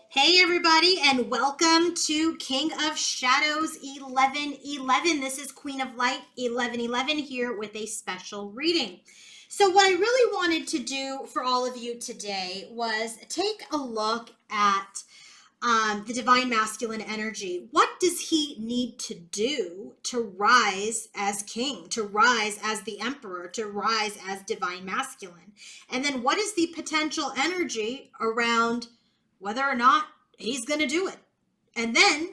Hey everybody, and welcome to King of Shadows 1111. This is Queen of Light 1111 here with a special reading. So what I really wanted to do for all of you today was take a look at the divine masculine energy. What does he need to do to rise as king, to rise as the emperor, to rise as divine masculine? And then what is the potential energy around whether or not he's going to do it? And then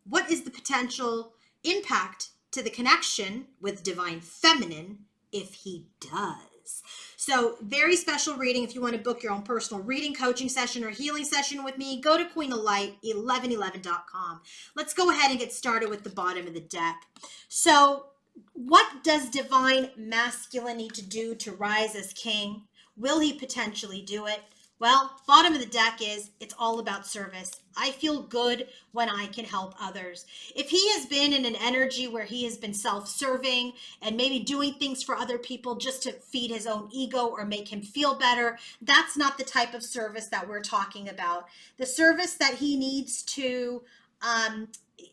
what is the potential impact to the connection with divine feminine if he does? So, very special reading. If you want to book your own personal reading, coaching session, or healing session with me, go to queenoflight1111.com. Let's go ahead and get started with the bottom of the deck. So, what does divine masculine need to do to rise as king? Will he potentially do it? Well, bottom of the deck is it's all about service. I feel good when I can help others. If he has been in an energy where he has been self-serving and maybe doing things for other people just to feed his own ego or make him feel better, that's not the type of service that we're talking about. The service that he needs to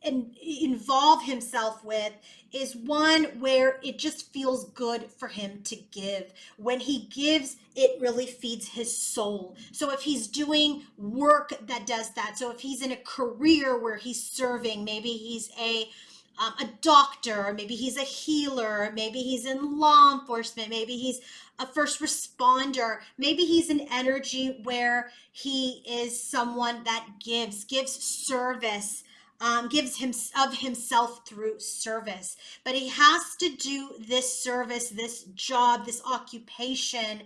involve himself with is one where it just feels good for him to give. When he gives, it really feeds his soul. So if he's doing work that does that, so if he's in a career where he's serving, maybe he's a doctor, maybe he's a healer, maybe he's in law enforcement, maybe he's a first responder, maybe he's an energy where he is someone that gives service, gives him of himself through service. But he has to do this service, this job, this occupation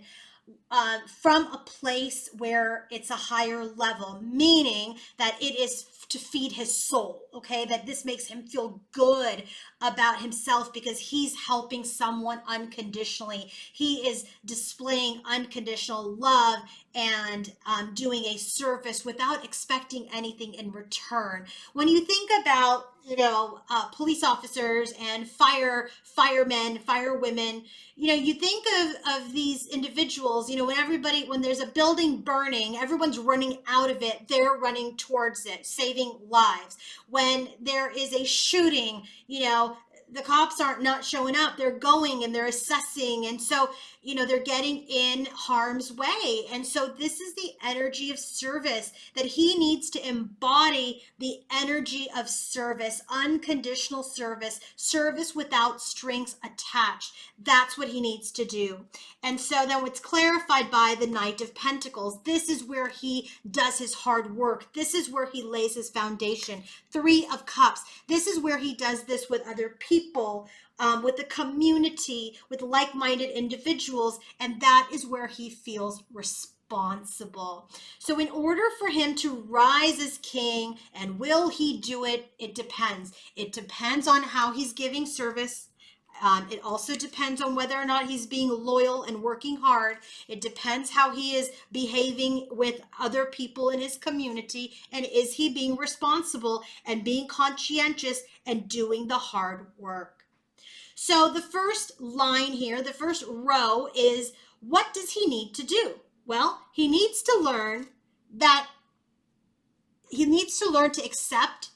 from a place where it's a higher level, meaning that it is to feed his soul, okay? That this makes him feel good about himself because he's helping someone unconditionally. He is displaying unconditional love and doing a service without expecting anything in return. When you think about, police officers and firemen, firewomen, you think of these individuals, when there's a building burning, everyone's running out of it, they're running towards it, saving lives. When there is a shooting, the cops aren't not showing up, they're going and they're assessing, and so they're getting in harm's way. And so this is the energy of service, that he needs to embody the energy of service, unconditional service, service without strings attached. That's what he needs to do. And so then it's clarified by the Knight of Pentacles. This is where he does his hard work. This is where he lays his foundation. Three of Cups. This is where he does this with other people, with the community, with like-minded individuals, and that is where he feels responsible. So in order for him to rise as king, and will he do it? It depends. It depends on how he's giving service. It also depends on whether or not he's being loyal and working hard. It depends how he is behaving with other people in his community. And is he being responsible and being conscientious and doing the hard work? So the first line here, the first row is, what does he need to do? Well, he needs to learn to accept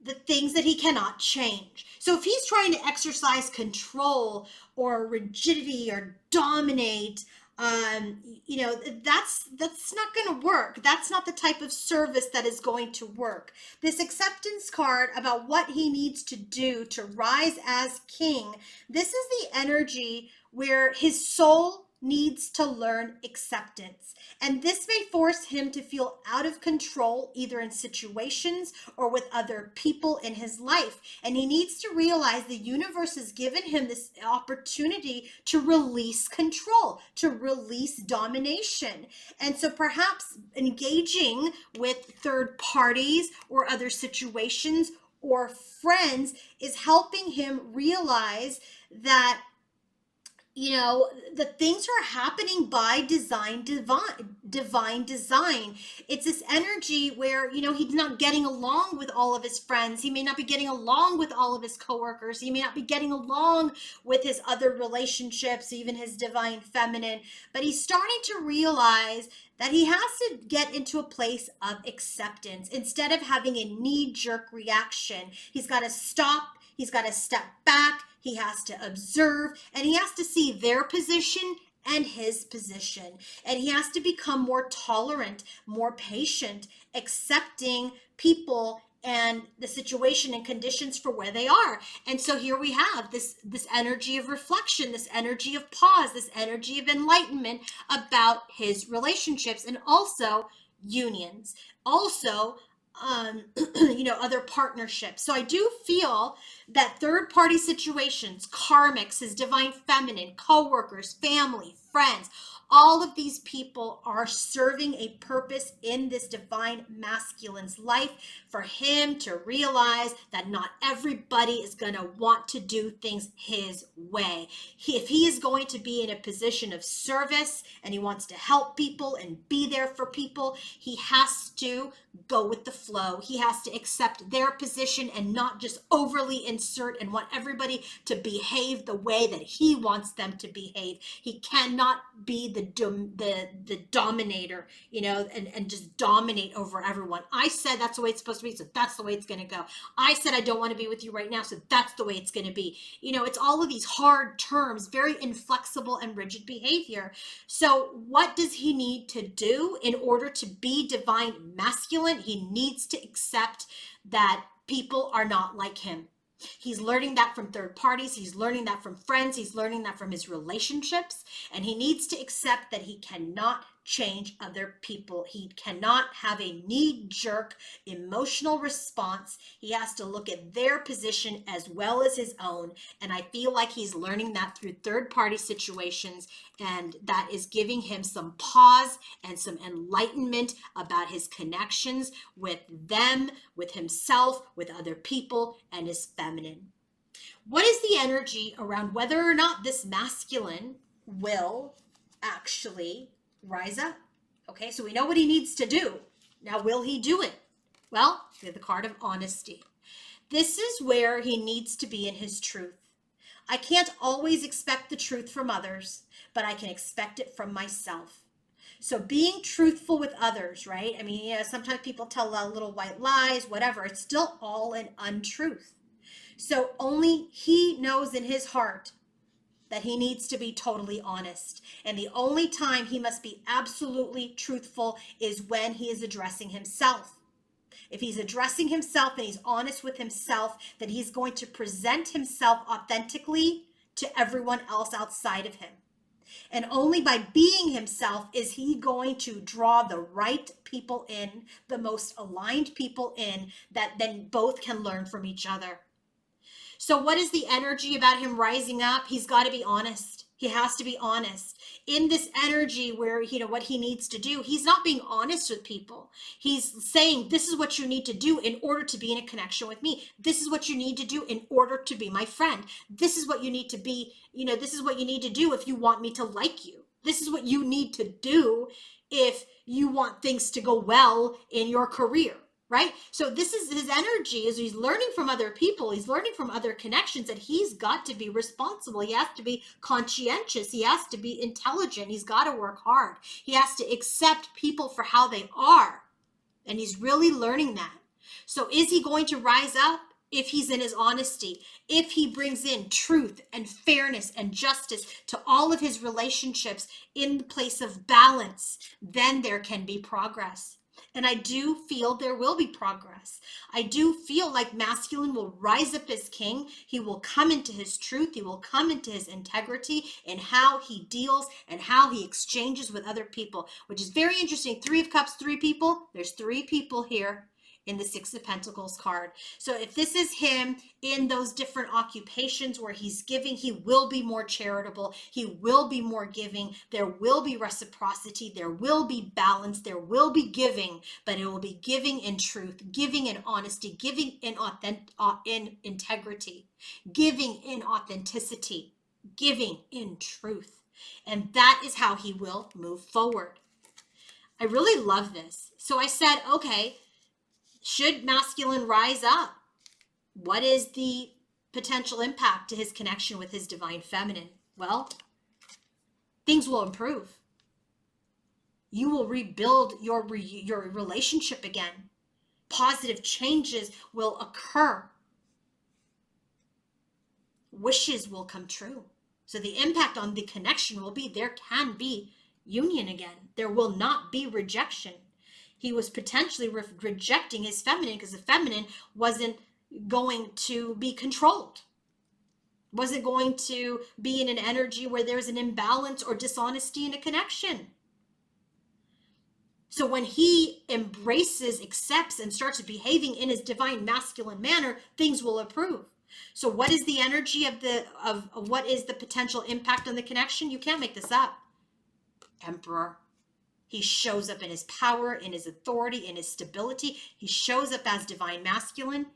the things that he cannot change. So if he's trying to exercise control or rigidity or dominate, that's not going to work. That's not the type of service that is going to work. This acceptance card about what he needs to do to rise as king, this is the energy where his soul needs to learn acceptance. And this may force him to feel out of control, either in situations or with other people in his life. And he needs to realize the universe has given him this opportunity to release control, to release domination. And so perhaps engaging with third parties or other situations or friends is helping him realize that the things are happening by design divine design. It's this energy where, he's not getting along with all of his friends. He may not be getting along with all of his coworkers. He may not be getting along with his other relationships, even his divine feminine, but he's starting to realize that he has to get into a place of acceptance instead of having a knee-jerk reaction. He's got to stop. He's got to step back. He has to observe, and he has to see their position and his position. And he has to become more tolerant, more patient, accepting people and the situation and conditions for where they are. And so here we have this energy of reflection, this energy of pause, this energy of enlightenment about his relationships, and also unions, also other partnerships. So I do feel that third party situations, karmics, his divine feminine, co-workers, family, friends, all of these people are serving a purpose in this divine masculine's life for him to realize that not everybody is going to want to do things his way. If he is going to be in a position of service and he wants to help people and be there for people, he has to go with the flow. He has to accept their position and not just overly insert and want everybody to behave the way that he wants them to behave. He cannot be the dominator, and just dominate over everyone. I said that's the way it's supposed to be, so that's the way it's going to go. I said I don't want to be with you right now, so that's the way it's going to be. It's all of these hard terms, very inflexible and rigid behavior. So what does he need to do in order to be divine masculine? He needs to accept that people are not like him. He's learning that from third parties. He's learning that from friends. He's learning that from his relationships. And he needs to accept that he cannot change other people. He cannot have a knee-jerk emotional response. He has to look at their position as well as his own. And I feel like he's learning that through third-party situations. And that is giving him some pause and some enlightenment about his connections with them, with himself, with other people, and his feminine. What is the energy around whether or not this masculine will actually rise up? Okay, so we know what he needs to do. Now, will he do it? Well, we have the card of honesty. This is where he needs to be in his truth. I can't always expect the truth from others, but I can expect it from myself. So being truthful with others, right? I mean, sometimes people tell little white lies, whatever. It's still all an untruth. So only he knows in his heart that he needs to be totally honest. And the only time he must be absolutely truthful is when he is addressing himself. If he's addressing himself and he's honest with himself, then he's going to present himself authentically to everyone else outside of him. And only by being himself is he going to draw the right people in, the most aligned people in, that then both can learn from each other. So what is the energy about him rising up? He's got to be honest. He has to be honest. In this energy where, what he needs to do, he's not being honest with people. He's saying, this is what you need to do in order to be in a connection with me. This is what you need to do in order to be my friend. This is what you need to be, this is what you need to do if you want me to like you. This is what you need to do if you want things to go well in your career. Right? So this is his energy, as he's learning from other people. He's learning from other connections that he's got to be responsible. He has to be conscientious. He has to be intelligent. He's got to work hard. He has to accept people for how they are. And he's really learning that. So is he going to rise up? If he's in his honesty, if he brings in truth and fairness and justice to all of his relationships in the place of balance, then there can be progress. And I do feel there will be progress. I do feel like masculine will rise up as king. He will come into his truth. He will come into his integrity in how he deals and how he exchanges with other people, which is very interesting. 3 of Cups, 3 people. There's 3 people here in the 6 of Pentacles card. So if this is him in those different occupations where he's giving, he will be more charitable. He will be more giving. There will be reciprocity. There will be balance. There will be giving, but it will be giving in truth, giving in honesty, giving in integrity, giving in authenticity, giving in truth. And that is how he will move forward. I really love this. So I said, okay, should masculine rise up? What is the potential impact to his connection with his divine feminine? Well, things will improve. You will rebuild your relationship again. Positive changes will occur. Wishes will come true. So the impact on the connection will be there can be union again. There will not be rejection. He was potentially rejecting his feminine because the feminine wasn't going to be controlled, wasn't going to be in an energy where there's an imbalance or dishonesty in a connection. So when he embraces, accepts, and starts behaving in his divine masculine manner, things will improve. So what is the energy of what is the potential impact on the connection? You can't make this up. Emperor. He shows up in his power, in his authority, in his stability. He shows up as divine masculine,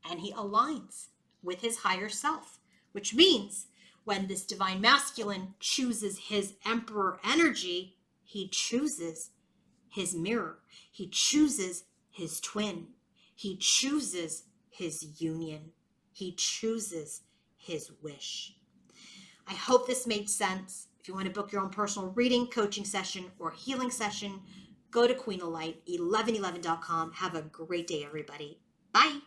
and he aligns with his higher self, which means when this divine masculine chooses his emperor energy, he chooses his mirror. He chooses his twin. He chooses his union. He chooses his wish. I hope this made sense. If you want to book your own personal reading, coaching session, or healing session, go to queenoflight1111.com. Have a great day, everybody. Bye.